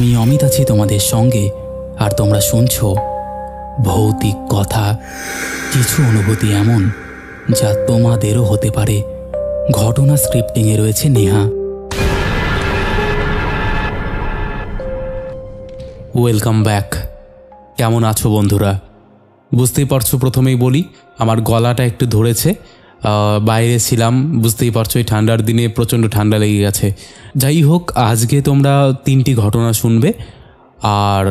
আমি অমিত আছি তোমাদের সঙ্গে, আর তোমরা শুনছো ভৌতিক কথা। কিছু অনুভূতি এমন যা তোমাদেরও হতে পারে। ঘটনা স্ক্রিপ্টিংয়ে রয়েছে নেহা। Welcome back. কেমন আছো বন্ধুরা? বুঝতেই পারছো, প্রথমেই বলি আমার গলাটা একটু ধরেছে। বাইরে ছিলাম, বুঝতেই পারছো, এই ঠান্ডার দিনে প্রচণ্ড ঠান্ডা লেগে গেছে। যাই হোক, আজকে তোমরা 3টি ঘটনা শুনবে, আর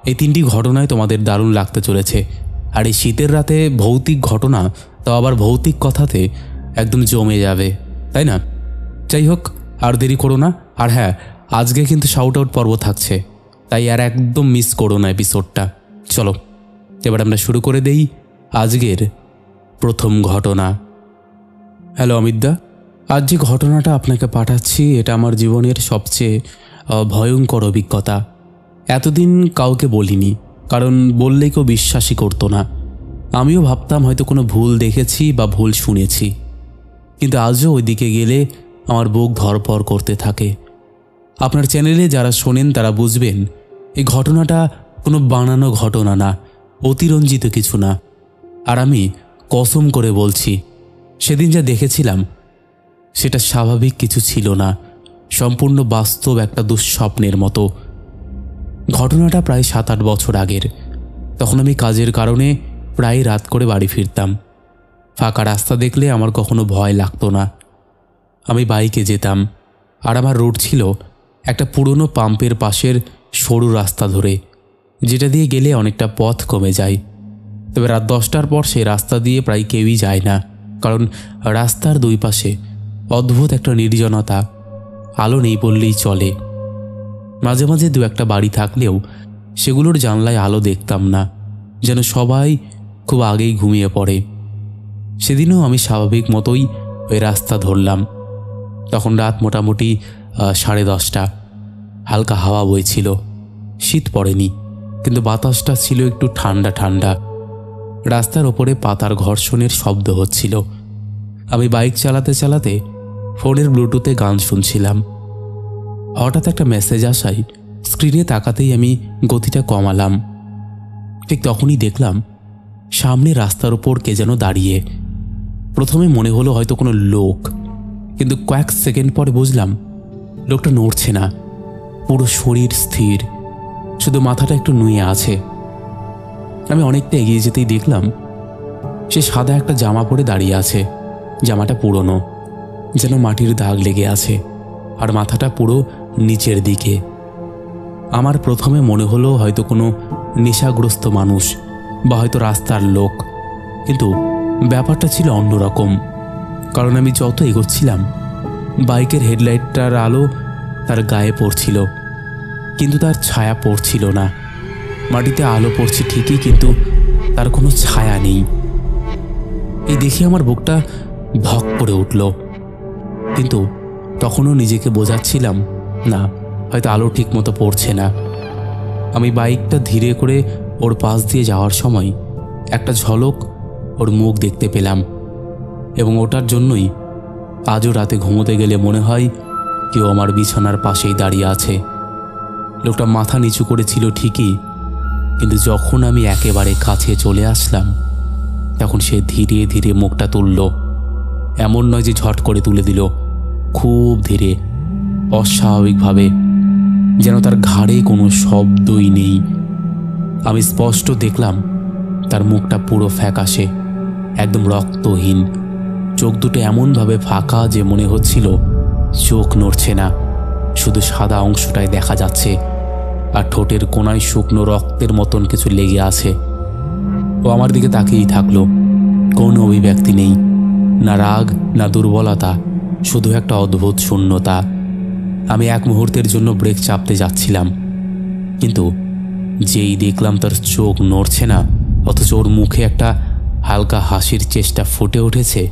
এই 3টি ঘটনায় তোমাদের দারুণ লাগতে চলেছে। আর এই শীতের রাতে ভৌতিক ঘটনা, তাও আবার ভৌতিক কথাতে একদম জমে যাবে, তাই না? যাই হোক, আর দেরি করো না। আর হ্যাঁ, আজকে কিন্তু শাউট আউট পর্ব থাকছে, তাই আর একদম মিস করো না এপিসোডটা। চলো এবার আমরা শুরু করে দেই আজকের প্রথম ঘটনা। হ্যালো অমিতদা, আজ যে ঘটনাটা আপনাকে পাঠাচ্ছি এটা আমার জীবনের সবচেয়ে ভয়ঙ্কর অভিজ্ঞতা। এতদিন কাউকে বলিনি, কারণ বললেই কেউ বিশ্বাসই করতো না। আমিও ভাবতাম হয়তো কোনো ভুল দেখেছি বা ভুল শুনেছি, কিন্তু আজও ওইদিকে গেলে আমার বুক ধড়ফড় করতে থাকে। আপনার চ্যানেলে যারা শোনেন তারা বুঝবেন এই ঘটনাটা কোনো বানানো ঘটনা না, অতিরঞ্জিত কিছু না। আর আমি কসম করে বলছি, সেদিন যা দেখেছিলাম সেটা স্বাভাবিক কিছু ছিল না, সম্পূর্ণ বাস্তব একটা দুঃস্বপ্নের মতো। ঘটনাটা প্রায় 7-8 বছর আগের। তখন আমি কাজের কারণে প্রায় রাত করে বাড়ি ফিরতাম। ফাঁকা রাস্তা দেখলে আমার কখনো ভয় লাগতো না। আমি বাইকে যেতাম, আর আমার রুট ছিল একটা পুরনো পাম্পের পাশের সরু রাস্তা ধরে, যেটা দিয়ে গেলে অনেকটা পথ কমে যায়। তবে রাত 10টার পর সেই রাস্তা দিয়ে প্রায় কেউই যায় না, কারণ রাস্তার দুই পাশে অদ্ভুত একটা নির্জনতা, আলো নেই বললেই চলে। মাঝে মাঝে 2-1টা বাড়ি থাকলেও সেগুলোর জানলায় আলো দেখতাম না, যেন সবাই খুব আগেই ঘুমিয়ে পড়ে। সেদিনও আমি স্বাভাবিক মতোই ওই রাস্তা ধরলাম। তখন রাত মোটামুটি 10:30। হালকা হাওয়া বইছিল, শীত পড়েনি, কিন্তু বাতাসটা ছিল একটু ঠান্ডা ঠান্ডা। রাস্তার ওপরে পাতার ঘর্ষণের শব্দ হচ্ছিল। আমি বাইক চালাতে চালাতে ফোনের ব্লুটুথে গান শুনছিলাম। হঠাৎ একটা মেসেজ আসায় স্ক্রিনে তাকাতেই আমি গতিটা কমালাম। ঠিক তখনই দেখলাম সামনে রাস্তার উপর কে যেন দাঁড়িয়ে। প্রথমে মনে হলো হয়তো কোনো লোক, কিন্তু কয়েক সেকেন্ড পরে বুঝলাম লোকটা নড়ছে না, পুরো শরীর স্থির, শুধু মাথাটা একটু নুয়ে আছে। আমি অনেকটা এগিয়ে যেতেই দেখলাম সে সাদা একটা জামা পরে দাঁড়িয়ে আছে। জামাটা পুরনো, যেন মাটির দাগ লেগে আছে, আর মাথাটা পুরো নিচের দিকে। আমার প্রথমে মনে হলো হয়তো কোনো নেশাগ্রস্ত মানুষ বা হয়তো রাস্তার লোক, কিন্তু ব্যাপারটা ছিল অন্যরকম। কারণ আমি যত এগোচ্ছিলাম বাইকের হেডলাইটটার আলো তার গায়ে পড়ছিল, কিন্তু তার ছায়া পড়ছিল না। মাটিতে আলো পড়ছে ঠিকই, কিন্তু তার কোনো ছায়া নেই। এই দেখে আমার বুকটা ধক করে উঠল, কিন্তু তখনও নিজেকে বোঝাচ্ছিলাম না, হয়তো আলো ঠিক মতো পড়ছে না। আমি বাইকটা ধীরে করে ওর পাশ দিয়ে যাওয়ার সময় একটা ঝলক ওর মুখ দেখতে পেলাম, এবং ওটার জন্যই আজও রাতে ঘুমোতে গেলে মনে হয় কেউ আমার বিছানার পাশেই দাঁড়িয়ে আছে। লোকটা মাথা নিচু করেছিল ঠিকই, কিন্তু যখন আমি একেবারে কাছে চলে আসলাম তখন সে ধীরে ধীরে মুখটা তুলল। এমন নয় যে ঝট করে তুলে দিল, খুব ধীরে, অস্বাভাবিকভাবে, যেন তার ঘাড়ে কোনো শব্দই নেই। আমি স্পষ্ট দেখলাম তার মুখটা পুরো ফ্যাকাশে, একদম রক্তহীন। চোখ দুটো এমনভাবে ফাঁকা যে মনে হচ্ছিল চোখ নড়ছে না, শুধু সাদা অংশটাই দেখা যাচ্ছে, আর ঠোঁটের কোনায় শুকনো রক্তের মতন কিছু লেগে আছে। ও আমার দিকে তাকিয়েই থাকলো, কোনো অভিব্যক্তি নেই, না রাগ না দুর্বলতা, শুধু একটা অদ্ভুত শূন্যতা। আমি এক মুহূর্তের জন্য ব্রেক চাপতে যাচ্ছিলাম, কিন্তু যেই দেখলাম তার চোখ নড়ছে না, অথচ ওর মুখে একটা হালকা হাসির চেষ্টা ফুটে উঠেছে,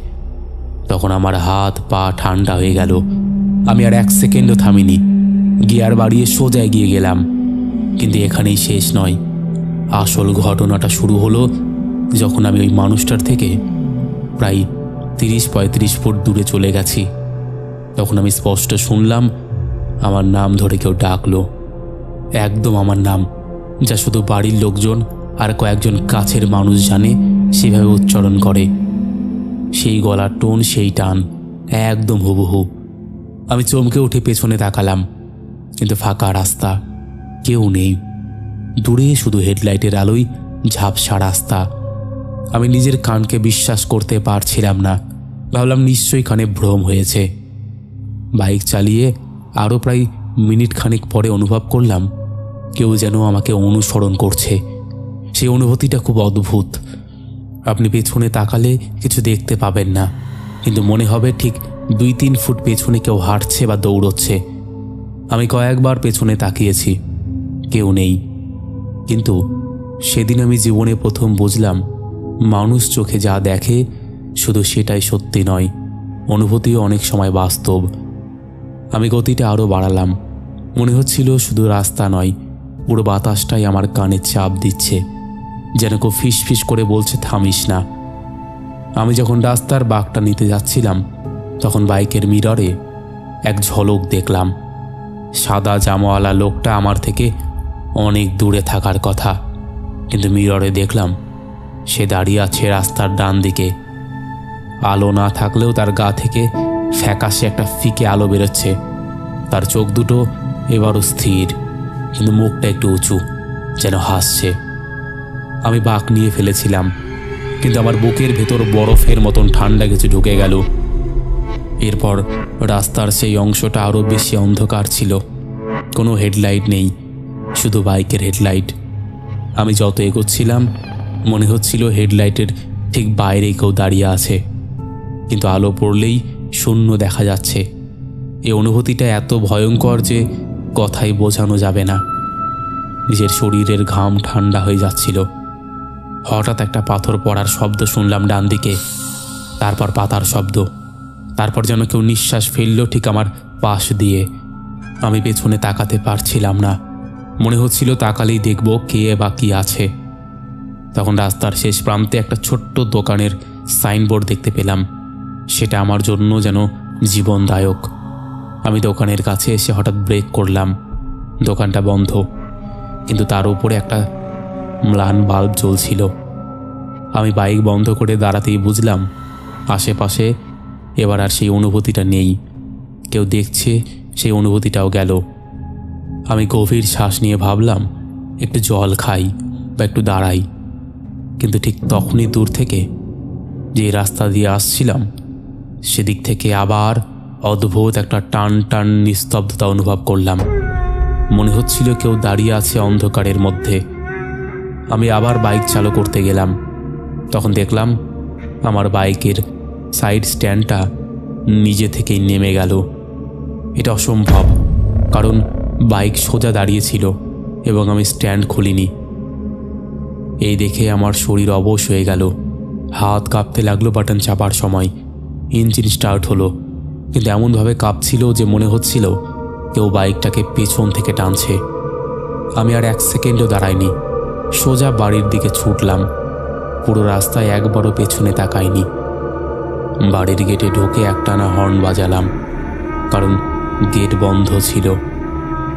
তখন আমার হাত পা ঠান্ডা হয়ে গেল। আমি আর 1 সেকেন্ডও থামিনি, গিয়ার বাড়িয়ে সোজা এগিয়ে গেলাম। কিন্তু এখানেই শেষ নয়। আসল ঘটনাটা শুরু হলো যখন আমি ওই মানুষটার থেকে প্রায় 30-35 ফুট দূরে চলে গেছি। তখন আমি স্পষ্ট শুনলাম আমার নাম ধরে কেউ ডাকলো, একদম আমার নাম, যা শুধু বাড়ির লোকজন আর কয়েকজন কাছের মানুষ জানে সেভাবে উচ্চারণ করে। সেই গলার টোন, সেই টান, একদম হুবহু। আমি চমকে উঠে পেছনে তাকালাম, কিন্তু ফাঁকা রাস্তা, কেউ নেই। দূরে শুধু হেডলাইটের আলোয় ঝাপসা রাস্তা। আমি নিজের কানকে বিশ্বাস করতে পারছিলাম না। ভাবলাম নিশ্চয়ই কানে ভ্রম হয়েছে। বাইক চালিয়ে আরও প্রায় মিনিট খানেক পরে অনুভব করলাম কেউ যেন আমাকে অনুসরণ করছে। সেই অনুভূতিটা খুব অদ্ভুত। আপনি পেছনে তাকালে কিছু দেখতে পাবেন না, কিন্তু মনে হবে ঠিক 2-3 ফুট পেছনে কেউ হাঁটছে বা দৌড়চ্ছে। আমি কয়েকবার পেছনে তাকিয়েছি, কেউ নেই। কিন্তু সেদিন আমি জীবনে প্রথম বুঝলাম, মানুষ চোখে যা দেখে শুধু সেটাই সত্যি নয়, অনুভূতিও অনেক সময় বাস্তব। আমি গতিটা আরও বাড়ালাম। মনে হচ্ছিল শুধু রাস্তা নয়, পুরো বাতাসটাই আমার কানে চাপ দিচ্ছে, যেন কেউ ফিস ফিস করে বলছে থামিস না। আমি যখন রাস্তার বাঁকটা নিতে যাচ্ছিলাম, তখন বাইকের মিররে এক ঝলক দেখলাম। সাদা জামাওয়ালা লোকটা আমার থেকে অনেক দূরে থাকার কথা, কিন্তু মিররে দেখলাম সে দাঁড়িয়ে আছে রাস্তার ডান দিকে। আলো না থাকলেও তার গা থেকে ফ্যাকাশে একটা ফিকে আলো বেরোচ্ছে। তার চোখ দুটো এবারও স্থির, কিন্তু মুখটা একটু উঁচু, যেন হাসছে। আমি বাঁক নিয়ে ফেলেছিলাম, কিন্তু আমার বুকের ভেতর বরফের মতন ঠান্ডা কিছু ঢুকে গেল। এরপর রাস্তার সেই অংশটা আরও বেশি অন্ধকার ছিল। কোনো হেডলাইট নেই, শুধু বাইকের হেডলাইট। আমি যত এগোচ্ছিলাম মনে হচ্ছিল হেডলাইটের ঠিক বাইরে কেউ দাঁড়িয়ে আছে, কিন্তু আলো পড়লেই শূন্য দেখা যাচ্ছে। এই অনুভূতিটা এত ভয়ঙ্কর যে কথাই বোঝানো যাবে না। নিজের শরীরের ঘাম ঠান্ডা হয়ে যাচ্ছিল। হঠাৎ একটা পাথর পড়ার শব্দ শুনলাম ডান দিকে, তারপর পাতার শব্দ, তারপর যেন কেউ নিঃশ্বাস ফেলল ঠিক আমার পাশ দিয়ে। আমি পেছনে তাকাতে পারছিলাম না, মনে হচ্ছিল তাকালেই দেখব কে বা কি আছে। তখন রাস্তার শেষ প্রান্তে একটা ছোট্ট দোকানের সাইনবোর্ড দেখতে পেলাম। সেটা আমার জন্য যেন জীবনদায়ক। আমি দোকানের কাছে এসে হঠাৎ ব্রেক করলাম। দোকানটা বন্ধ, কিন্তু তার উপরে একটা ম্লান বাল্ব জ্বলছিল। আমি বাইক বন্ধ করে দাঁড়াতেই বুঝলাম আশেপাশে এবার আর সেই অনুভূতিটা নেই। কেউ দেখছে, সেই অনুভূতিটাও গেল। আমি গভীর শ্বাস নিয়ে ভাবলাম একটু জল খাই বা একটু দাঁড়াই, কিন্তু ঠিক তখনই দূর থেকে, যে রাস্তা দিয়ে আসছিলাম সেদিক থেকে আবার অদ্ভুত একটা টান টান নিস্তব্ধতা অনুভব করলাম। মনে হচ্ছিল কেউ দাঁড়িয়ে আছে অন্ধকারের মধ্যে। আমি আবার বাইক চালু করতে গেলাম। তখন দেখলাম আমার বাইকের সাইড স্ট্যান্ডটা নিজে থেকেই নেমে গেল। এটা অসম্ভব, কারণ বাইক সোজা দাঁড়িয়েছিল এবং আমি স্ট্যান্ড খুলিনি। এই দেখে আমার শরীর অবশ হয়ে গেল। হাত কাঁপতে লাগলো বাটন চাপার সময়। ইঞ্জিন স্টার্ট হলো, কিন্তু এমনভাবে কাঁপছিল যে মনে হচ্ছিল কেউ বাইকটাকে পেছন থেকে টানছে। আমি আর 1 সেকেন্ডও দাঁড়াইনি, সোজা বাড়ির দিকে ছুটলাম। পুরো রাস্তায় একবারও পেছনে তাকাইনি। বাড়ির গেটে ঢুকে একটানা হর্ন বাজালাম, কারণ গেট বন্ধ ছিল।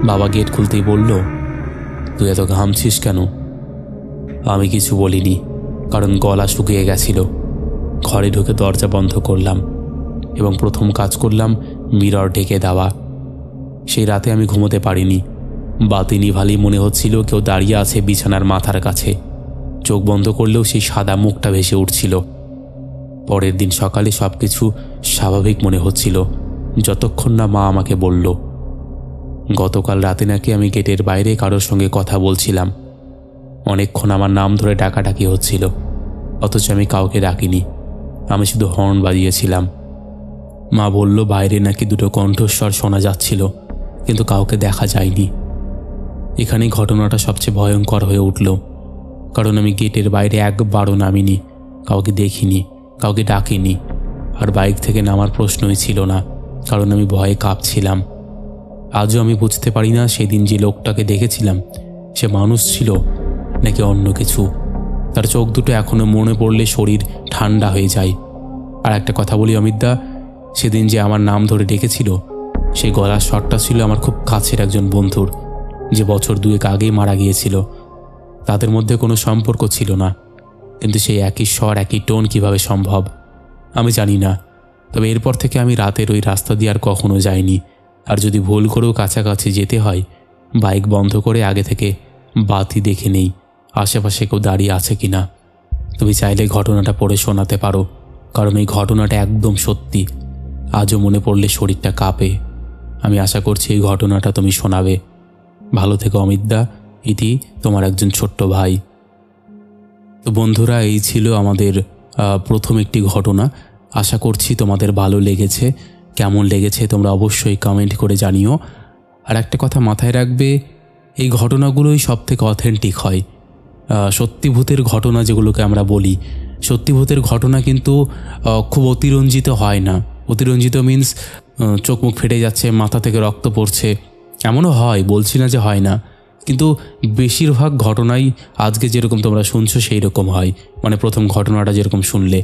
বাবা গেট খুলতেই বলল, তুই এত ঘামছিস কেন? আমি কিছু বলিনি, কারণ গলা শুকিয়ে গেছিল। ঘরে ঢুকে দরজা বন্ধ করলাম এবং প্রথম কাজ করলাম মিরর ঢেকে দেওয়া। সেই রাতে আমি ঘুমোতে পারিনি। বাতি নিভালেই মনে হচ্ছিল কেউ দাঁড়িয়ে আছে বিছানার মাথার কাছে। চোখ বন্ধ করলেও সেই সাদা মুখটা ভেসে উঠছিল। পরের দিন সকালে সব কিছু স্বাভাবিক মনে হচ্ছিল, যতক্ষণ না মা আমাকে বলল, গতকাল রাতে নাকি আমি গেটের বাইরে কারোর সঙ্গে কথা বলছিলাম। অনেকক্ষণ আমার নাম ধরে ডাকাডাকি হচ্ছিল, অথচ আমি কাউকে ডাকিনি। আমি শুধু হর্ন বাজিয়েছিলাম। মা বলল বাইরে নাকি 2টো কণ্ঠস্বর শোনা যাচ্ছিল, কিন্তু কাউকে দেখা যায়নি। এখানেই ঘটনাটা সবচেয়ে ভয়ঙ্কর হয়ে উঠল, কারণ আমি গেটের বাইরে একবারও নামিনি, কাউকে দেখিনি, কাউকে ডাকিনি। আর বাইক থেকে নামার প্রশ্নই ছিল না, কারণ আমি ভয়ে কাঁপছিলাম। আজও আমি বুঝতে পারি না সেদিন যে লোকটাকে দেখেছিলাম সে মানুষ ছিল নাকি অন্য কিছু। তার চোখ দুটো এখনো মনে পড়লে শরীর ঠান্ডা হয়ে যায়। আর একটা কথা বলি অমিতদা, সেদিন যে আমার নাম ধরে ডেকেছিল সেই গলার স্বরটা ছিল আমার খুব কাছের একজন বন্ধুর। যে বছর 2 আগেই মারা গিয়েছিল। তাদের মধ্যে কোনো সম্পর্ক ছিল না, কিন্তু সেই একই স্বর একই টোন কিভাবে সম্ভব আমি জানি না। তবে এরপর থেকে আমি রাতের ওই রাস্তা দিয়ে আর কখনো যাইনি। আর যদি ভুল করেও কাছাকাছি যেতে হয়, বাইক বন্ধ করে আগে থেকে বাতি দেখে নেই আশেপাশে কেউ দাঁড়িয়ে আছে কিনা। তুমি চাইলে ঘটনাটা পড়ে শোনাতে পারো, কারণ এই ঘটনাটা একদম সত্যি। আজও মনে পড়লে শরীরটা কাঁপে। আমি আশা করছি এই ঘটনাটা তুমি শোনাবে। ভালো থেকো অমিতদা। ইতি, তোমার একজন ছোট্ট ভাই। তো বন্ধুরা, এই ছিল আমাদের প্রথম একটি ঘটনা। আশা করছি তোমাদের ভালো লেগেছে। কেমন লেগেছে তোমরা অবশ্যই কমেন্ট করে জানিও। আর একটা কথা মাথায় রাখবে, এই ঘটনাগুলোই সবথেকে অথেন্টিক হয়। সত্যি ভূতের ঘটনা যেগুলোকে আমরা বলি, সত্যি ভূতের ঘটনা কিন্তু খুব অতিরঞ্জিত হয় না। অতিরঞ্জিত মিন্স চোখ মুখ ফেটে যাচ্ছে, মাথা থেকে রক্ত পড়ছে, এমনও হয়, বলছি না যে হয় না, কিন্তু বেশিরভাগ ঘটনাই আজকে যেরকম তোমরা শুনছো সেই রকম হয়। মানে প্রথম ঘটনাটা যেরকম শুনলে।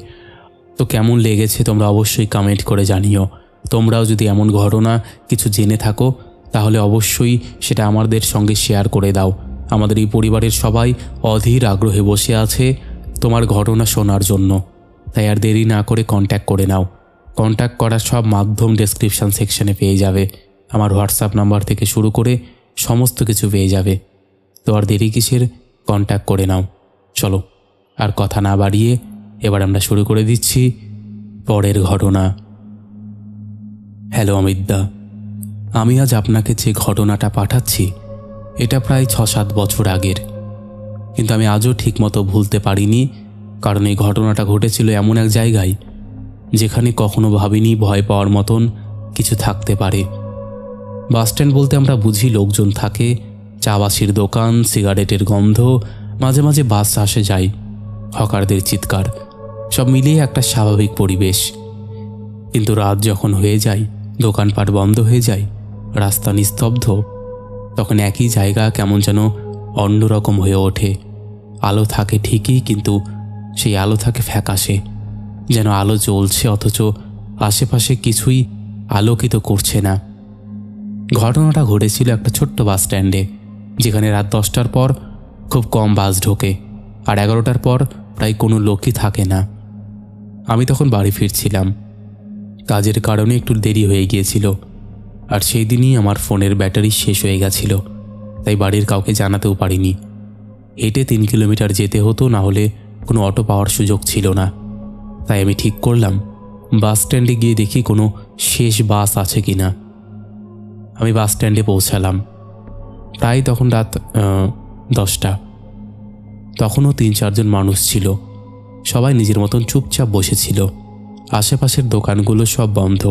তো কেমন লেগেছে তোমরা অবশ্যই কমেন্ট করে জানিও। তোমরাও যদি এমন ঘটনা কিছু জেনে থাকো তাহলে অবশ্যই সেটা আমাদের সঙ্গে শেয়ার করে দাও। আমাদের এই পরিবারের সবাই অধীর আগ্রহে বসে আছে তোমার ঘটনা শোনার জন্য। তাই আর দেরি না করে কন্ট্যাক্ট করে নাও। কন্ট্যাক্ট করার সব মাধ্যম ডেসক্রিপশান সেকশনে পেয়ে যাবে। আমার হোয়াটসঅ্যাপ নাম্বার থেকে শুরু করে সমস্ত কিছু পেয়ে যাবে। তো আর দেরি কিসের, কন্ট্যাক্ট করে নাও। চলো আর কথা না বাড়িয়ে এবার আমরা শুরু করে দিচ্ছি পরের ঘটনা। হ্যালো অমিতদা, আমি আজ আপনাকে যে ঘটনাটা পাঠাচ্ছি এটা প্রায় 6-7 বছর আগের, কিন্তু আমি আজও ঠিকমতো ভুলতে পারিনি। কারণ এই ঘটনাটা ঘটেছিল এমন এক জায়গায় যেখানে কখনো ভাবিনি ভয় পাওয়ার মতন কিছু থাকতে পারে। বাসস্ট্যান্ড বলতে আমরা বুঝি লোকজন থাকে, চাবাসির দোকান, সিগারেটের গন্ধ, মাঝে মাঝে বাস আসে যায়, হকারদের চিৎকার, সব মিলিয়ে একটা স্বাভাবিক পরিবেশ। কিন্তু রাত যখন হয়ে যায়, দোকানপাট বন্ধ হয়ে যায়, রাস্তা নিস্তব্ধ, তখন একই জায়গা কেমন যেন অন্যরকম হয়ে ওঠে। আলো থাকে ঠিকই, কিন্তু সেই আলো থাকে ফ্যাকাশে, যেন আলো জ্বলছে অথচ আশেপাশে কিছুই আলোকিত করছে না। ঘটনাটা ঘটেছিল একটা ছোট্ট বাস স্ট্যান্ডে, যেখানে রাত 10টার পর খুব কম বাস ঢোকে আর 11টার পর প্রায় কোনো লোকই থাকে না। আমি তখন বাড়ি ফিরছিলাম। কাজের কারণে একটু দেরি হয়ে গিয়েছিল, আর সেই দিনই আমার ফোনের ব্যাটারি শেষ হয়ে গেছিল, তাই বাড়ির কাউকে জানাতেও পারিনি। হেঁটে 3 কিলোমিটার যেতে হতো, না হলে কোনো অটো পাওয়ার সুযোগ ছিল না। তাই আমি ঠিক করলাম বাস স্ট্যান্ডে গিয়ে দেখি কোনো শেষ বাস আছে কি না। আমি বাস স্ট্যান্ডে পৌঁছালাম। প্রায় তখন রাত 10টা। তখনও 3-4 জন মানুষ ছিল। সবাই নিজের মতন চুপচাপ বসেছিল। আশেপাশের দোকানগুলো সব বন্ধ,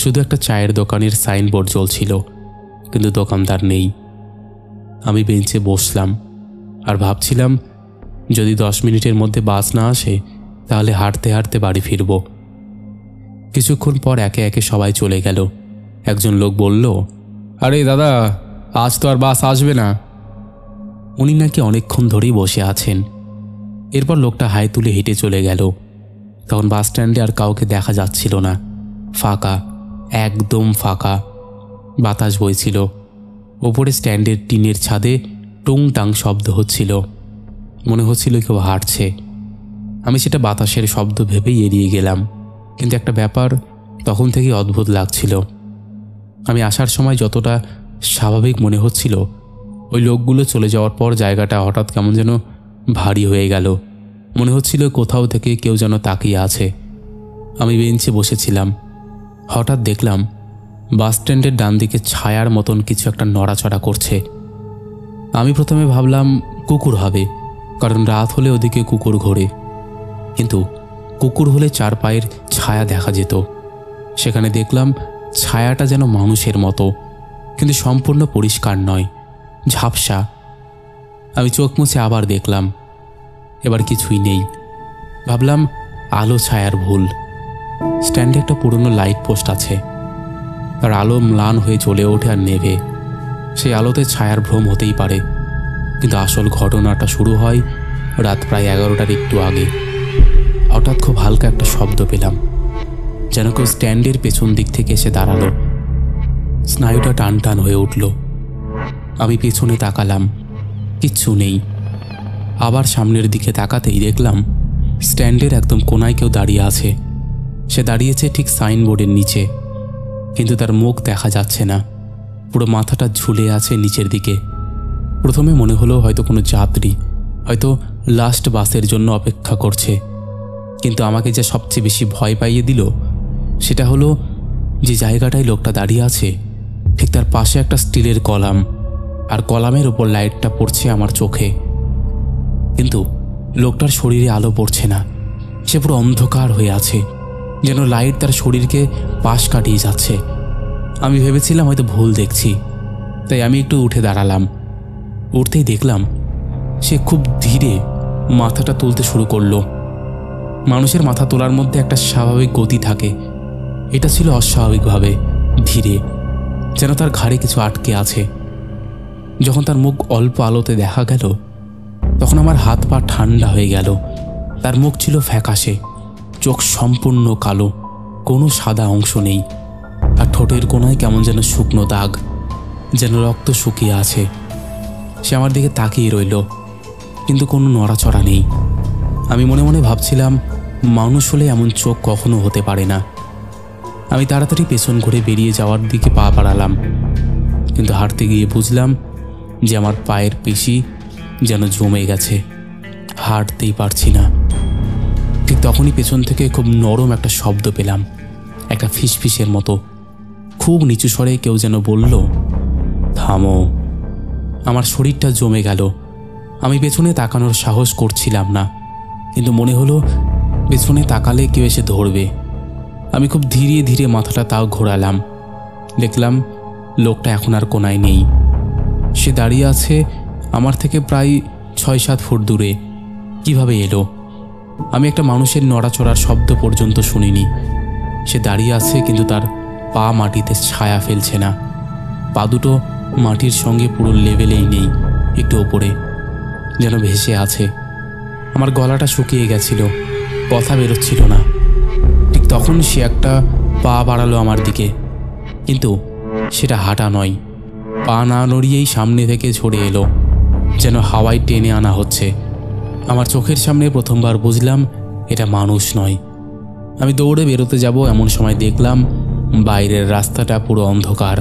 শুধু একটা চায়ের দোকানের সাইনবোর্ড জ্বলছিল, কিন্তু দোকানদার নেই। আমি বেঞ্চে বসলাম আর ভাবছিলাম যদি 10 মিনিটের মধ্যে বাস না আসে তাহলে হাঁটতে হাঁটতে বাড়ি ফিরব। কিছুক্ষণ পর একে একে সবাই চলে গেল। একজন লোক বলল, আরে দাদা, আজ তো আর বাস আসবে না। উনি নাকি অনেকক্ষণ ধরেই বসে আছেন। এরপর লোকটা হাই তুলে হেঁটে চলে গেল। তখন বাস স্ট্যান্ডে আর কাউকে দেখা যাচ্ছিল না, ফাঁকা, একদম ফাঁকা। বাতাস বইছিল। ওপরে স্ট্যান্ডের টিনের ছাদে টুংটাং শব্দ হচ্ছিল, মনে হচ্ছিল কেউ হাঁটছে। আমি সেটা বাতাসের শব্দ ভেবেই এড়িয়ে গেলাম, কিন্তু একটা ব্যাপার তখন থেকেই অদ্ভুত লাগছিল। আমি আসার সময় যতটা স্বাভাবিক মনে হচ্ছিল, ওই লোকগুলো চলে যাওয়ার পর জায়গাটা হঠাৎ কেমন যেন ভারী হয়ে গেল। মনে হচ্ছিল কোথাও থেকে কেউ যেন তাকিয়ে আছে। আমি বেঞ্চে বসেছিলাম। হঠাৎ দেখলাম বাস স্ট্যান্ডের ডান দিকে ছায়ার মতন কিছু একটা নড়াচড়া করছে। আমি প্রথমে ভাবলাম কুকুর হবে, কারণ রাত হলে ওদিকে কুকুর ঘোরে। কিন্তু কুকুর হলে 4 পায়ের ছায়া দেখা যেত। সেখানে দেখলাম ছায়াটা যেন মানুষের মতো, কিন্তু সম্পূর্ণ পরিষ্কার নয়, ঝাপসা। আমি চোখ মুছে আবার দেখলাম, এবার কিছুই নেই। ভাবলাম আলো ছায়ার ভুল। স্ট্যান্ডে একটা পুরনো লাইট পোস্ট আছে, তার আলো ম্লান হয়ে জ্বলে ওঠে আর নেভে। সেই আলোতে ছায়ার ভ্রম হতেই পারে, কিন্তু আসল ঘটনাটা শুরু হয় রাত প্রায় 11টার একটু আগে। হঠাৎ খুব হালকা একটা শব্দ পেলাম, যেন কেউ স্ট্যান্ডের পেছন দিক থেকে এসে দাঁড়ালো। স্নায়ুটা টান টান হয়ে উঠল। আমি পেছনে তাকালাম, কিচ্ছু নেই। আবার সামনের দিকে তাকাতেই দেখলাম স্ট্যান্ডের একদম কোনায় কেউ দাঁড়িয়ে আছে। সে দাঁড়িয়েছে ঠিক সাইনবোর্ডের নিচে, কিন্তু তার মুখ দেখা যাচ্ছে না, পুরো মাথাটা ঝুলে আছে নিচের দিকে। প্রথমে মনে হলো হয়তো কোনো যাত্রী, হয়তো লাস্ট বাসের জন্য অপেক্ষা করছে। কিন্তু আমাকে যে সবচেয়ে বেশি ভয় পাইয়ে দিল সেটা হলো যে জায়গাটায় লোকটা দাঁড়িয়ে আছে ঠিক তার পাশে একটা স্টিলের কলাম, আর কলামের ওপর লাইটটা পড়ছে আমার চোখে। কিন্তু লোকটার শরীরে আলো পড়ছে না, সে পুরো অন্ধকার হয়ে আছে, যেন লাইট তার শরীরকে পাশ কাটিয়ে যাচ্ছে। আমি ভেবেছিলাম হয়তো ভুল দেখছি, তাই আমি একটু উঠে দাঁড়ালাম। উঠতেই দেখলাম সে খুব ধীরে মাথাটা তুলতে শুরু করলো। মানুষের মাথা তোলার মধ্যে একটা স্বাভাবিক গতি থাকে, এটা ছিল অস্বাভাবিকভাবে ধীরে, যেন তার ঘাড়ে কিছু আটকে আছে। যখন তার মুখ অল্প আলোতে দেখা গেল তখন আমার হাত পা ঠান্ডা হয়ে গেল। তার মুখ ছিল ফ্যাকাশে, চোখ সম্পূর্ণ কালো, কোনো সাদা অংশ নেই, আর ঠোঁটের কোনায় কেমন যেন শুকনো দাগ, যেন রক্ত শুকিয়ে আছে। সে আমার দিকে তাকিয়ে রইল, কিন্তু কোনো নড়াচড়া নেই। আমি মনে মনে ভাবছিলাম মানুষ হলে এমন চোখ কখনো হতে পারে না। আমি তাড়াতাড়ি পেছন ঘুরে বেরিয়ে যাওয়ার দিকে পা বাড়ালাম, কিন্তু হাঁটতে গিয়ে বুঝলাম যে আমার পায়ের পেশি যেন জমে গেছে, হাঁটতেই পারছি না। ঠিক তখনই পেছন থেকে খুব নরম একটা শব্দ পেলাম, একটা ফিসফিসের মতো। খুব নিচু স্বরে কেউ যেন বলল, থামো। আমার শরীরটা জমে গেল। আমি পেছনে তাকানোর সাহস করছিলাম না, কিন্তু মনে হলো পেছনে তাকালে কেউ এসে ধরবে। আমি খুব ধীরে ধীরে মাথাটা তাও ঘোরালাম। দেখলাম লোকটা এখন আর কোনায় নেই, সে দাঁড়িয়ে আছে আমার থেকে প্রায় ৬-৭ ফুট দূরে। কিভাবে এলো? আমি একটা মানুষের নড়াচড়ার শব্দ পর্যন্ত শুনিনি। সে দাঁড়িয়ে আছে, কিন্তু তার পা মাটিতে ছায়া ফেলছে না। পা দুটো মাটির সঙ্গে পুরো লেভেলেই নেই, একটু ওপরে, যেন ভেসে আছে। আমার গলাটা শুকিয়ে গেছিল, কথা বেরোচ্ছিল না। ঠিক তখন সে একটা পা বাড়ালো আমার দিকে, কিন্তু সেটা হাঁটা নয়, পা না নড়িয়েই সামনে থেকে ঝরে এলো, যেন হাওয়ায় টেনে আনা হচ্ছে। আমার চোখের সামনে প্রথমবার বুঝলাম এটা মানুষ নয়। আমি দৌড়ে বেরোতে যাব এমন সময় দেখলাম বাইরের রাস্তাটা পুরো অন্ধকার।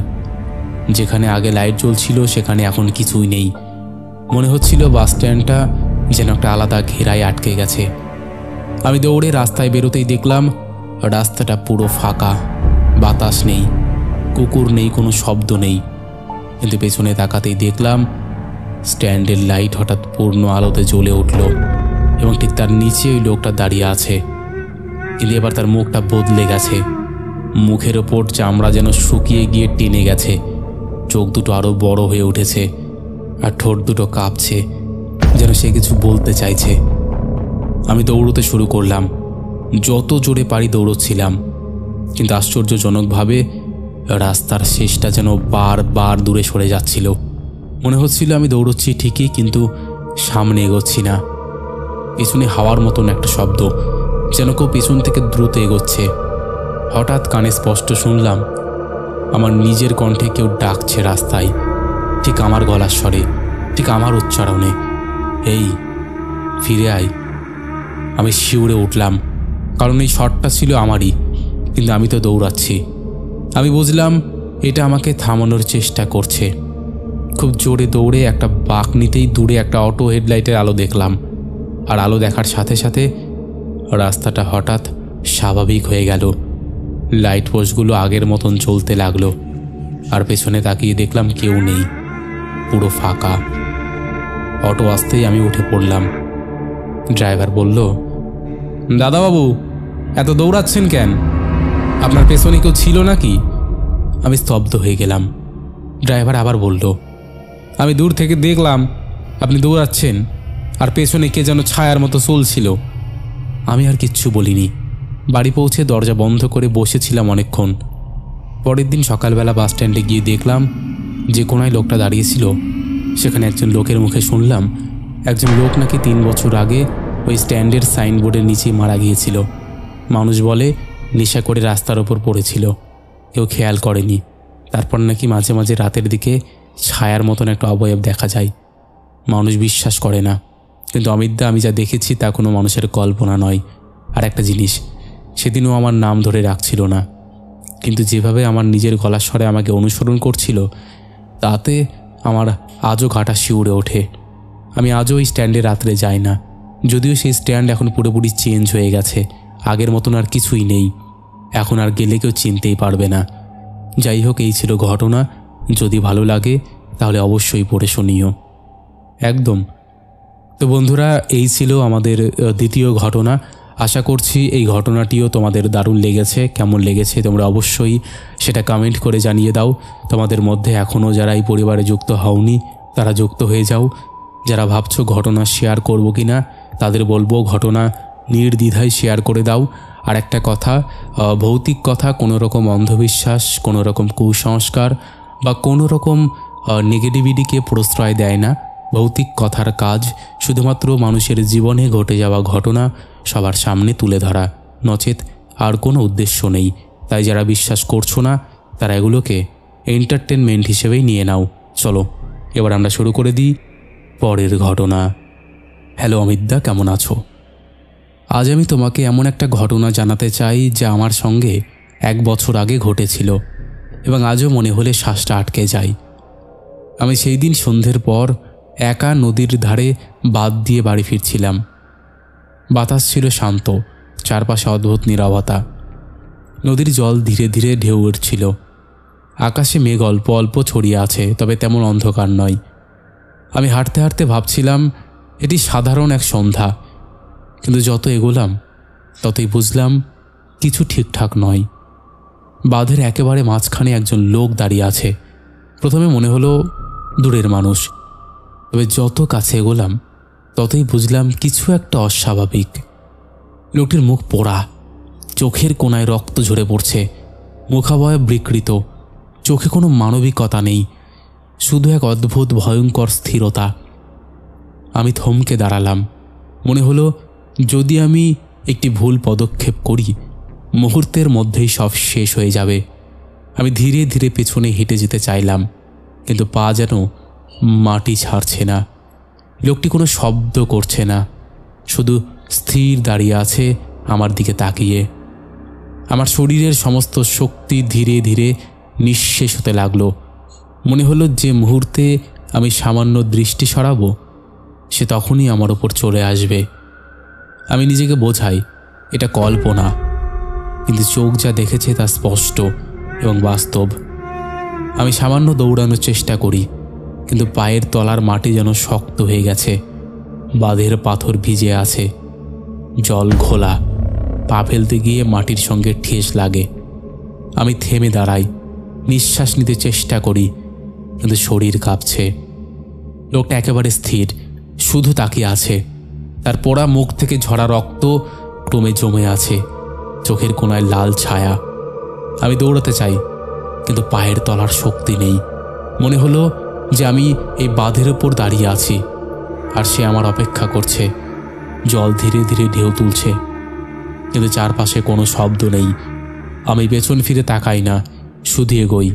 যেখানে আগে লাইট জ্বলছিল সেখানে এখন কিছুই নেই। মনে হচ্ছিল বাস স্ট্যান্ডটা যেন একটা আলাদা ঘেরায় আটকে গেছে। আমি দৌড়ে রাস্তায় বেরোতেই দেখলাম রাস্তাটা পুরো ফাঁকা, বাতাস নেই, কুকুর নেই, কোনো শব্দ নেই। কিন্তু পেছনে তাকাতেই দেখলাম স্ট্যান্ডের লাইট হঠাৎ পূর্ণ আলোতে জ্বলে উঠল, এবং ঠিক তার নিচে ওই লোকটা দাঁড়িয়ে আছে। কিন্তু এবার তার মুখটা বদলে গেছে, মুখের ওপর চামড়া যেন শুকিয়ে গিয়ে টেনে গেছে, চোখ দুটো আরো বড় হয়ে উঠেছে, আর ঠোঁট দুটো কাঁপছে, যেন সে কিছু বলতে চাইছে। আমি দৌড়তে শুরু করলাম, যত জোরে পারি দৌড়চ্ছিলাম, কিন্তু আশ্চর্যজনকভাবে রাস্তার শেষটা যেন বারবার দূরে সরে যাচ্ছিল। মনে হচ্ছিল আমি দৌড়চ্ছি ঠিকই, কিন্তু সামনে এগোচ্ছি না। পেছনে হাওয়ার মতন একটা শব্দ, যেন কেউ পেছন থেকে দ্রুত এগোচ্ছে। হঠাৎ কানে স্পষ্ট শুনলাম আমার নিজের কণ্ঠে কেউ ডাকছে রাস্তায়, ঠিক আমার গলার স্বরে, ঠিক আমার উচ্চারণে, এই ফিরে আয়। আমি শিউরে উঠলাম, কারণ এই শটটা ছিল আমারই, কিন্তু আমি তো দৌড়াচ্ছি। আমি বুঝলাম এটা আমাকে থামানোর চেষ্টা করছে। খুব জোরে দৌড়ে একটা বাঁক নিতেই দূরে একটা অটো হেডলাইটের আলো দেখলাম, আর আলো দেখার সাথে সাথে রাস্তাটা হঠাৎ স্বাভাবিক হয়ে গেল। লাইট পোস্টগুলো আগের মতন চলতে লাগলো, আর পেছনে তাকিয়ে দেখলাম কেউ নেই, পুরো ফাঁকা। অটো আসতেই আমি উঠে পড়লাম। ড্রাইভার বলল, দাদাবাবু এত দৌড়াচ্ছেন কেন? আপনার পেছনে কেউ ছিল নাকি? আমি স্তব্ধ হয়ে গেলাম। ড্রাইভার আবার বলল, আমি দূর থেকে দেখলাম আপনি দৌড়াচ্ছেন, আর পেছনে কে যেন ছায়ার মতো চলছিল। আমি আর কিচ্ছু বলিনি। বাড়ি পৌঁছে দরজা বন্ধ করে বসেছিলাম অনেকক্ষণ। পরের দিন সকালবেলা বাস স্ট্যান্ডে গিয়ে দেখলাম যে কোনায় লোকটা দাঁড়িয়েছিল সেখানে একজন লোকের মুখে শুনলাম একজন লোক নাকি 3 বছর আগে ওই স্ট্যান্ডের সাইনবোর্ডের নিচে মারা গিয়েছিল। মানুষ বলে নেশা করে রাস্তার ওপর পড়েছিল, কেউ খেয়াল করেনি। তারপর নাকি মাঝে মাঝে রাতের দিকে ছায়ার মতন একটা অবয়ব দেখা যায়। মানুষ বিশ্বাস করে না, কিন্তু অমিতদা আমি যা দেখেছি তা কোনো মানুষের কল্পনা নয়। আর একটা জিনিস, সেদিনও আমার নাম ধরে রাখছিল না, কিন্তু যেভাবে আমার নিজের গলার স্বরে আমাকে অনুসরণ করছিল তাতে আমার আজও গাটা শিউরে ওঠে। আমি আজও ওই স্ট্যান্ডে রাত্রে যাই না, যদিও সেই স্ট্যান্ড এখন পুরোপুরি চেঞ্জ হয়ে গেছে। আগের মতন আর কিছুই নেই, এখন আর গেলে কেউ চিনতেই পারবে না। যাই হোক, এই ছিল ঘটনা। যদি ভালো লাগে তাহলে অবশ্যই পড়ে শুনিও। একদম। তো বন্ধুরা, এই ছিল আমাদের দ্বিতীয় ঘটনা। আশা করছি এই ঘটনাটিও তোমাদের দারুণ লেগেছে। কেমন লেগেছে তোমরা অবশ্যই সেটা কমেন্ট করে জানিয়ে দাও। তোমাদের মধ্যে এখনও যারা এই পরিবারে যুক্ত হওনি তারা যুক্ত হয়ে যাও। যারা ভাবছো ঘটনা শেয়ার করব কি না, তাদের বলবো ঘটনা নির্দ্বিধায় শেয়ার করে দাও। আর একটা কথা, ভৌতিক কথা, কোনো রকম অন্ধবিশ্বাস, কোনো রকম কুসংস্কার বা কোনো রকম নেগেটিভিটিকে প্রশ্রয় দেয় না। ভৌতিক কথার কাজ শুধুমাত্র মানুষের জীবনে ঘটে যাওয়া ঘটনা সবার সামনে তুলে ধরা, নচেত আর কোনো উদ্দেশ্য নেই। তাই যারা বিশ্বাস করছো না তারা এগুলোকে এন্টারটেনমেন্ট হিসেবেই নিয়ে নাও। চলো এবার আমরা শুরু করে দিই পরের ঘটনা। হ্যালো অমিতদা, কেমন আছো? আজ আমি তোমাকে এমন একটা ঘটনা জানাতে চাই যা আমার সঙ্গে 1 বছর আগে ঘটেছিল এবং আজও মনে হলে শ্বাসটা আটকে যায়। আমি সেই দিন সন্ধ্যের পর একা নদীর ধারে বাঁধ দিয়ে বাড়ি ফিরছিলাম। বাতাস ছিল শান্ত, চারপাশে অদ্ভুত নীরবতা। নদীর জল ধীরে ধীরে ঢেউ উঠছিল। আকাশে মেঘ অল্প অল্প ছড়িয়ে আছে, তবে তেমন অন্ধকার নয়। আমি হাঁটতে হাঁটতে ভাবছিলাম এটি সাধারণ এক সন্ধ্যা, কিন্তু যত এগোলাম ততই বুঝলাম কিছু ঠিকঠাক নয়। বাঁধের একেবারে মাঝখানে একজন লোক দাঁড়িয়ে আছে। প্রথমে মনে হলো দূরের মানুষ, তবে যত কাছে এগোলাম ততই বুঝলাম কিছু একটা অস্বাভাবিক। লোকটির মুখ পোড়া, চোখের কোণায় রক্ত ঝরে পড়ছে, মুখাবয়ব বিকৃত, চোখে কোনো মানবিকতা নেই, শুধু এক অদ্ভুত ভয়ঙ্কর স্থিরতা। আমি থমকে দাঁড়ালাম। মনে হলো যদি আমি একটি ভুল পদক্ষেপ করি মুহূর্তের মধ্যেই সব শেষ হয়ে যাবে। আমি ধীরে ধীরে পেছনে হেঁটে যেতে চাইলাম, কিন্তু পা যেন মাটি ছাড়ছে না। লোকটি কোনো শব্দ করছে না, শুধু স্থির দাঁড়িয়ে আছে আমার দিকে তাকিয়ে। আমার শরীরের সমস্ত শক্তি ধীরে ধীরে নিঃশেষ হতে লাগলো। মনে হলো যে মুহূর্তে আমি সামান্য দৃষ্টি সরাবো সে তখনই আমার ওপর চলে আসবে। আমি নিজেকে বোঝাই এটা কল্পনা, কিন্তু চোখ যা দেখেছে তা স্পষ্ট এবং বাস্তব। আমি সামান্য দৌড়ানোর চেষ্টা করি, কিন্তু পায়ের তলার মাটি যেন শক্ত হয়ে গেছে। বাঁধের পাথর ভিজে আছে, জল ঘোলা, পা ফেলতে গিয়ে মাটির সঙ্গে ঠেস লাগে। আমি থেমে দাঁড়াই, নিঃশ্বাস নিতে চেষ্টা করি, কিন্তু শরীর কাঁপছে। লোকটা একেবারে স্থির, শুধু তাকিয়ে আছে। তার পোড়া মুখ থেকে ঝরা রক্ত ক্রমে জমে আছে, চোখের কোণায় লাল ছায়া। আমি দৌড়াতে চাই, কিন্তু পায়ের তলার শক্তি নেই। মনে হলো যে আমি এই বাঁধের ওপর দাঁড়িয়ে আছি আর সে আমার অপেক্ষা করছে। জল ধীরে ধীরে ঢেউ তুলছে, কিন্তু চারপাশে কোনো শব্দ নেই। আমি পেছন ফিরে তাকাই না, শুধু এগোই,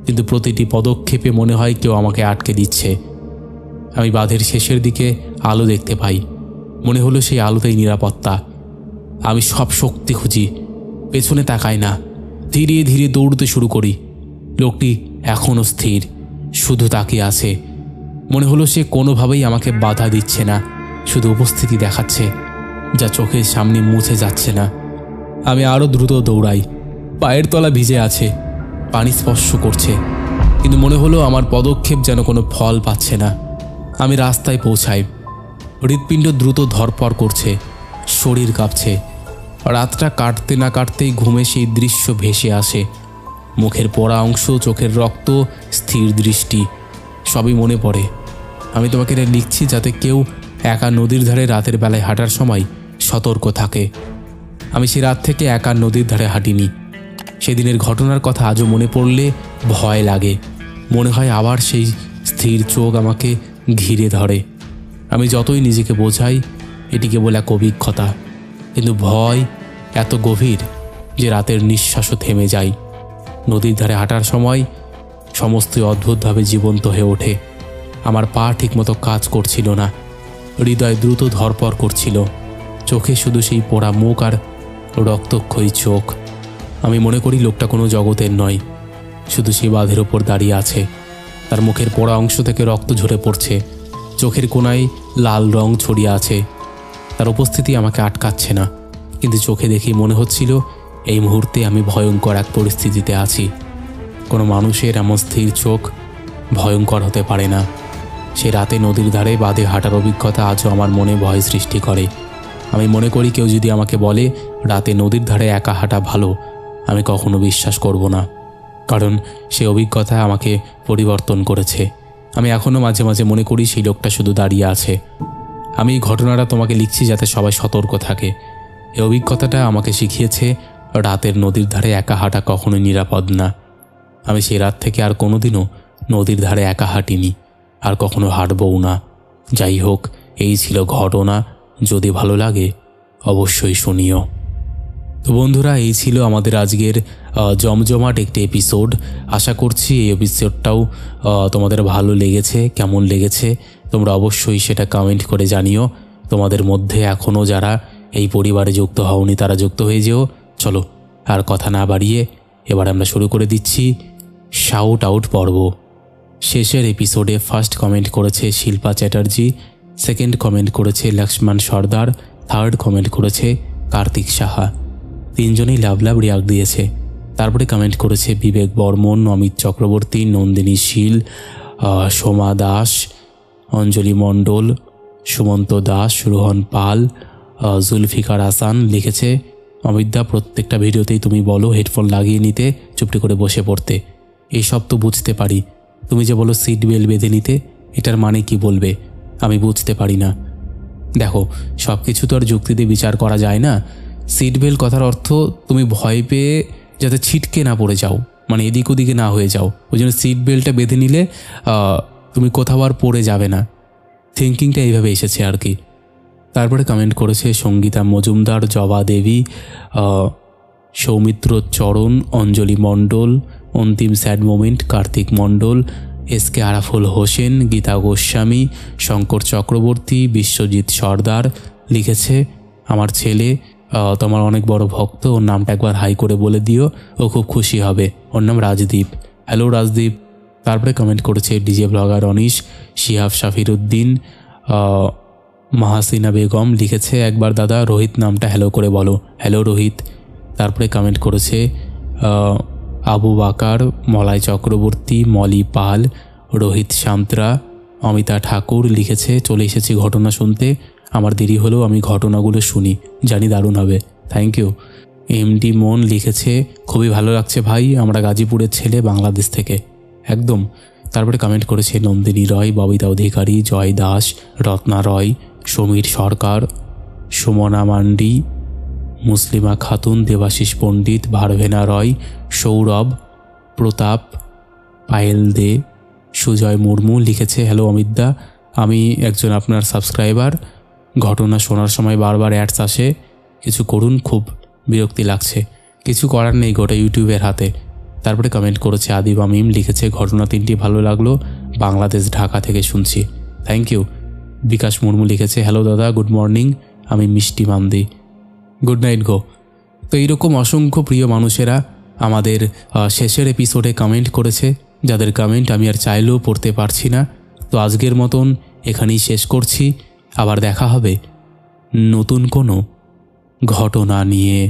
কিন্তু প্রতিটি পদক্ষেপে মনে হয় কেউ আমাকে আটকে দিচ্ছে। আমি বাঁধের শেষের দিকে আলো দেখতে পাই, মনে হলো সেই আলোতেই নিরাপত্তা। আমি সব শক্তি খুঁজি, পেছনে তাকাই না, ধীরে ধীরে দৌড়তে শুরু করি। লোকটি এখনও স্থির, শুধু তাকিয়ে আছে। মনে হলো সে কোনোভাবেই আমাকে বাধা দিচ্ছে না, শুধু উপস্থিতি দেখাচ্ছে, যা চোখের সামনে মুছে যাচ্ছে না। আমি আরও দ্রুত দৌড়াই। পায়ের তলা ভিজে আছে, পানি স্পর্শ করছে, কিন্তু মনে হলো আমার পদক্ষেপ যেন কোনো ফল পাচ্ছে না। আমি রাস্তায় পৌঁছাই। হৃৎপিণ্ড দ্রুত ধরপড় করছে, শরীর কাঁপছে। রাতটা কাটতে না কাটতেই ঘুমে সেই দৃশ্য ভেসে আসে। মুখের পোড়া অংশ, চোখের রক্ত, স্থির দৃষ্টি, সবই মনে পড়ে। আমি তোমাকে এটা লিখছি যাতে কেউ একা নদীর ধারে রাতের বেলায় হাঁটার সময় সতর্ক থাকে। আমি সে রাত থেকে একা নদীর ধারে হাঁটিনি। সেদিনের ঘটনার কথা আজও মনে পড়লে ভয় লাগে। মনে হয় আবার সেই স্থির চোখ আমাকে ঘিরে ধরে। আমি যতই নিজেকে বোঝাই এটি কেবল এক অভিজ্ঞতা, কিন্তু ভয় এত গভীর যে রাতের নিঃশ্বাসও থেমে যায়। নদীর ধারে হাঁটার সময় সমস্তই অদ্ভুতভাবে জীবন্ত হয়ে ওঠে। আমার পা ঠিকমতো কাজ করছিল না, হৃদয় দ্রুত ধরপড় করছিল, চোখে শুধু সেই পোড়া মুখ আর রক্তক্ষয়ী চোখ। আমি মনে করি লোকটা কোনো জগতের নয়, শুধু সেই বাঁধের ওপর দাঁড়িয়ে আছে। তার মুখের পোড়া অংশ থেকে রক্ত ঝরে পড়ছে, চোখের কোণায় লাল রং ছড়িয়ে আছে। তার উপস্থিতি আমাকে আটকাচ্ছে না, কিন্তু চোখে দেখেই মনে হচ্ছিল এই মুহূর্তে আমি ভয়ঙ্কর এক পরিস্থিতিতে আছি। কোনো মানুষের এমন স্থির চোখ ভয়ঙ্কর হতে পারে না। সে রাতে নদীর ধারে বাঁধে হাঁটার অভিজ্ঞতা আজও আমার মনে ভয় সৃষ্টি করে। আমি মনে করি কেউ যদি আমাকে বলে রাতে নদীর ধারে একা হাঁটা ভালো, আমি কখনো বিশ্বাস করব না, কারণ সে অভিজ্ঞতা আমাকে পরিবর্তন করেছে। আমি এখনও মাঝে মাঝে মনে করি সেই লোকটা শুধু দাঁড়িয়ে আছে। আমি এই ঘটনাটা তোমাকে লিখছি যাতে সবাই সতর্ক থাকে। এই অভিজ্ঞতাটা আমাকে শিখিয়েছে রাতের নদীর ধারে একা হাঁটা কখনোই নিরাপদ না। আমি সেই রাত থেকে আর কোনোদিনও নদীর ধারে একা হাঁটিনি, আর কখনো হাঁটবও না। যাই হোক, এই ছিল ঘটনা। যদি ভালো লাগে অবশ্যই শুনিও। তো বন্ধুরা, এই ছিল আমাদের আজকের জমজমাট একটি এপিসোড। আশা করছি এই এপিসোডটাও তোমাদের ভালো লেগেছে। কেমন লেগেছে তোমরা অবশ্যই সেটা কমেন্ট করে জানিও। তোমাদের মধ্যে এখনও যারা এই পরিবারে যুক্ত হওনি তারা যুক্ত হয়ে যেও। চলো আর কথা না বাড়িয়ে এবার আমরা শুরু করে দিচ্ছি শাউট আউট পর্ব। শেষের এপিসোডে ফার্স্ট কমেন্ট করেছে শিল্পা চ্যাটার্জি, সেকেন্ড কমেন্ট করেছে লক্ষ্মণ সর্দার, থার্ড কমেন্ট করেছে কার্তিক সাহা। তিনজনেই লাভ লাভ রিয়াক্ট দিয়েছে। তারপরে কমেন্ট করেছে বিবেক বর্মন, অমিত চক্রবর্তী, নন্দিনী শীল, সোমা দাস, অঞ্জলি মণ্ডল, সুমন্ত দাস, রোহন পাল, জুলফিকার হাসান লিখেছে অমিতদা, প্রত্যেকটা ভিডিওতেই তুমি বলো হেডফোন লাগিয়ে নিতে, চুপটি করে বসে পড়তে। এইসব তো বুঝতে পারি, তুমি যে বলো সিট বেল্ট বেঁধে নিতে, এটার মানে কি বলবে আমি বুঝতে পারি না। দেখো, সব কিছু তো আর যুক্তিতে বিচার করা যায় না। সিট বেল্ট কথার অর্থ তুমি ভয় পেয়ে যাতে ছিটকে না পড়ে যাও, মানে এদিক ওদিকে না হয়ে যাও, ওই জন্য সিট বেল্টটা বেঁধে নিলে তুমি কোথাও আর পড়ে যাবে না। থিঙ্কিংটা এইভাবে এসেছে আর কি। তারপরে কমেন্ট করেছে সঙ্গীতা মজুমদার, জবা দেবী, সৌমিত্র চরণ, অঞ্জলি মণ্ডল, অন্তিম স্যাড মোমেন্ট, কার্তিক মণ্ডল, এসকে আরাফুল হোসেন, গীতা গোস্বামী, শঙ্কর চক্রবর্তী, বিশ্বজিৎ সর্দার লিখেছে আমার ছেলে তোমার অনেক বড় ভক্ত, ওর নামটা একবার হাই করে বলে দিও, ও খুব খুশি হবে। ওর নাম রাজদীপ। হ্যালো রাজদীপ। তারপরে কমেন্ট করেছে ডিজে ব্লগার অনিশ, শিহাব শাফিরুদ্দিন, মাহাসিনা বেগম লিখেছে একবার দাদা রোহিত নামটা হ্যালো করে বলো। হ্যালো রোহিত। তারপরে কমেন্ট করেছে আবু বাকার, মলয় চক্রবর্তী, মলি পাল, রোহিত সান্ত্রা, অমিতা ঠাকুর লিখেছে চলে এসেছি ঘটনা শুনতে, আমার দেরি হলেও আমি ঘটনাগুলো শুনি, জানি দারুণ হবে। Thank you. এমডি মন লিখেছে খুবই ভালো লাগছে ভাই, আমরা গাজীপুরের ছেলে, বাংলাদেশ থেকে একদম। তারপরে কমেন্ট করেছে নন্দিনী রয়, ববিতা অধিকারী, জয় দাস, রত্না রয়, সমীর সরকার, সুমনা মান্ডি, মুসলিমা খাতুন, দেবাশিস পণ্ডিত, ভারভেনা রয়, সৌরভ, প্রতাপ, পায়েল দে, সুজয় মুর্মু লিখেছে হ্যালো অমিতদা, আমি একজন আপনার সাবস্ক্রাইবার, ঘটনা শোনার সময় বারবার অ্যাডস আসে, কিছু করুন, খুব বিরক্তি লাগছে। কিছু করার নেই, গোটা ইউটিউবের হাতে। তারপরে কমেন্ট করেছে আদিবা মিম লিখেছে ঘটনা 3টি ভালো লাগলো, বাংলাদেশ ঢাকা থেকে শুনছি। Thank you. বিকাশ মুর্মু লিখেছে হ্যালো দাদা, গুড মর্নিং, আমি মিষ্টি মামদি, গুড নাইট গো। তো এইরকম অসংখ্য প্রিয় মানুষেরা আমাদের শেষের এপিসোডে কমেন্ট করেছে, যাদের কমেন্ট আমি আর চাইলেও পড়তে পারছি না। তো আজকের মতন এখানেই শেষ করছি, আবার দেখা হবে নতুন কোনো ঘটনা নিয়ে।